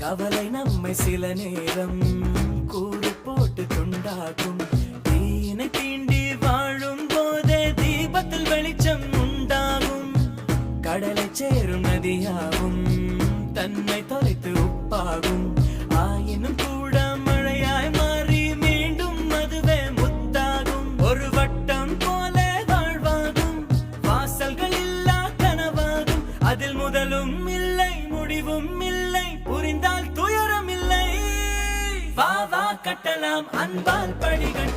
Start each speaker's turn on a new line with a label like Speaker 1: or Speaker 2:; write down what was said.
Speaker 1: கவலை நம்மை சில நேரம் கூறு போட்டு துண்டாகும். தீனை தீண்டி வாழும் போதே தீபத்தில் வெளிச்சம் உண்டாகும். கடலை சேரும் நதியாகும் தன்னை தொலைத்து உப்பாகும். ஆயினும் கூட மழையாய் மாறி மீண்டும் அதுவே முத்தாகும். ஒரு வட்டம் போல வாழ்வாகும், வாசல்கள் இல்லா கனவாகும். அதில் முதலும் இல்லை முடிவும் இல்லை, புரிந்தால் துயரம் இல்லை. வா வா கட்டலாம் அன்பால் படிகள்.